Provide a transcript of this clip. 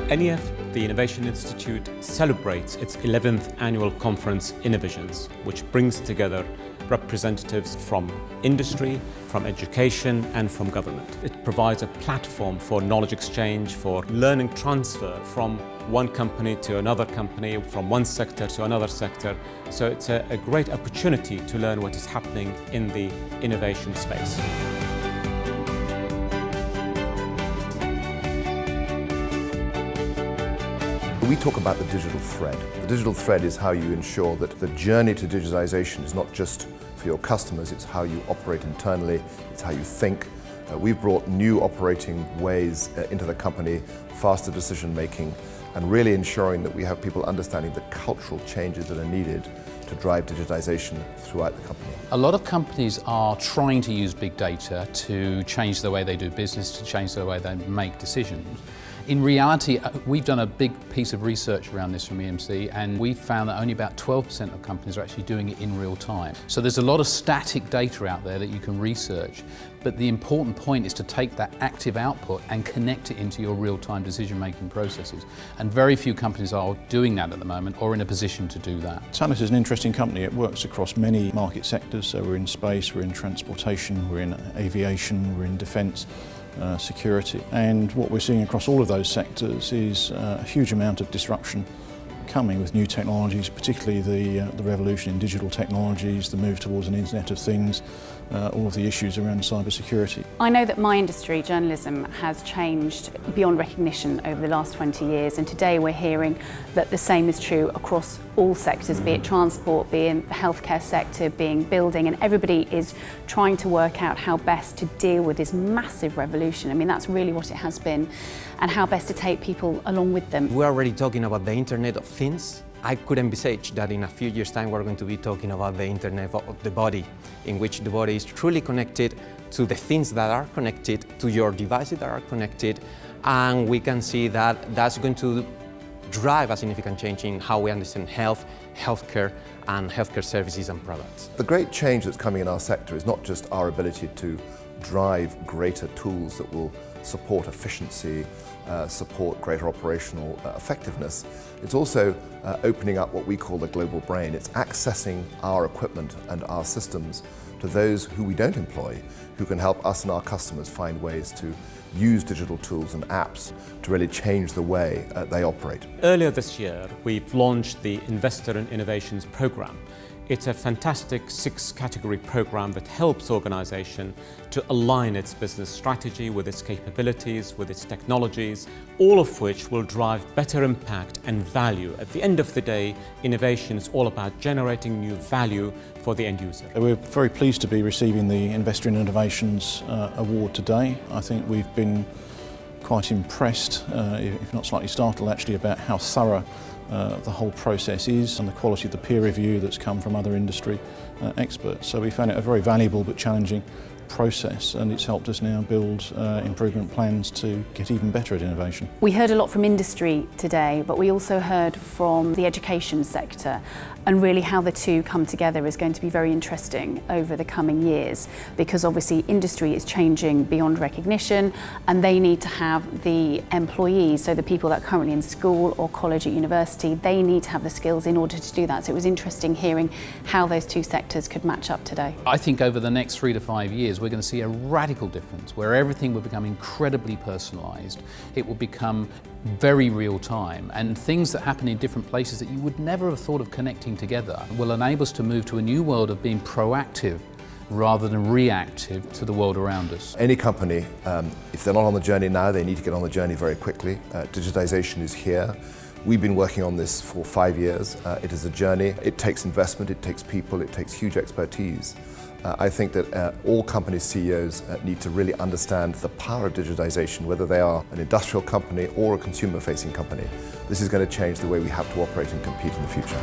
NEF, the Innovation Institute, celebrates its 11th annual conference Innovisions, which brings together representatives from industry, from education and from government. It provides a platform for knowledge exchange, for learning transfer from one company to another company, from one sector to another sector. So it's a great opportunity to learn what is happening in the innovation space. We talk about the digital thread. The digital thread is how you ensure that the journey to digitization is not just for your customers, it's how you operate internally, it's how you think. We've brought new operating ways into the company, faster decision making, and really ensuring that we have people understanding the cultural changes that are needed to drive digitization throughout the company. A lot of companies are trying to use big data to change the way they do business, to change the way they make decisions. In reality, we've done a big piece of research around this from EMC, and we've found that only about 12% of companies are actually doing it in real time. So there's a lot of static data out there that you can research, but the important point is to take that active output and connect it into your real-time decision-making processes. And very few companies are doing that at the moment or in a position to do that. Thales is an interesting company. It works across many market sectors, so we're in space, we're in transportation, we're in aviation, we're in defence, security, and what we're seeing across all of those sectors is a huge amount of disruption coming with new technologies, particularly the revolution in digital technologies, the move towards an Internet of Things, all of the issues around cybersecurity. I know that my industry, journalism, has changed beyond recognition over the last 20 years, and today we're hearing that the same is true across all sectors, be it transport, be it the healthcare sector, being building, and everybody is trying to work out how best to deal with this massive revolution. I mean, that's really what it has been, and how best to take people along with them. We're already talking about the Internet of Things. I could envisage that in a few years' time we're going to be talking about the Internet of the body, in which the body is truly connected to the things that are connected, to your devices that are connected, and we can see that that's going to drive a significant change in how we understand healthcare and healthcare services and products. The great change that's coming in our sector is not just our ability to drive greater tools that will support efficiency, support greater operational effectiveness. It's also opening up what we call the global brain. It's accessing our equipment and our systems to those who we don't employ, who can help us and our customers find ways to use digital tools and apps to really change the way they operate. Earlier this year, we've launched the Investor in Innovations program. It's a fantastic 6-category program that helps organization to align its business strategy with its capabilities, with its technologies, all of which will drive better impact and value. At the end of the day, innovation is all about generating new value for the end user. We're very pleased to be receiving the Investor in Innovations award today. I think we've been quite impressed, if not slightly startled actually, about how thorough the whole process is and the quality of the peer review that's come from other industry experts. So we found it a very valuable but challenging process, and it's helped us now build improvement plans to get even better at innovation. We heard a lot from industry today, but we also heard from the education sector, and really how the two come together is going to be very interesting over the coming years, because obviously industry is changing beyond recognition and they need to have the employees, so the people that are currently in school or college at university, they need to have the skills in order to do that. So it was interesting hearing how those two sectors could match up today. I think over the next 3 to 5 years we're going to see a radical difference where everything will become incredibly personalised. It will become very real time, and things that happen in different places that you would never have thought of connecting together will enable us to move to a new world of being proactive rather than reactive to the world around us. Any company, if they're not on the journey now, they need to get on the journey very quickly. Digitization is here. We've been working on this for 5 years. It is a journey. It takes investment, it takes people, it takes huge expertise. I think that all company CEOs need to really understand the power of digitization, whether they are an industrial company or a consumer-facing company. This is going to change the way we have to operate and compete in the future.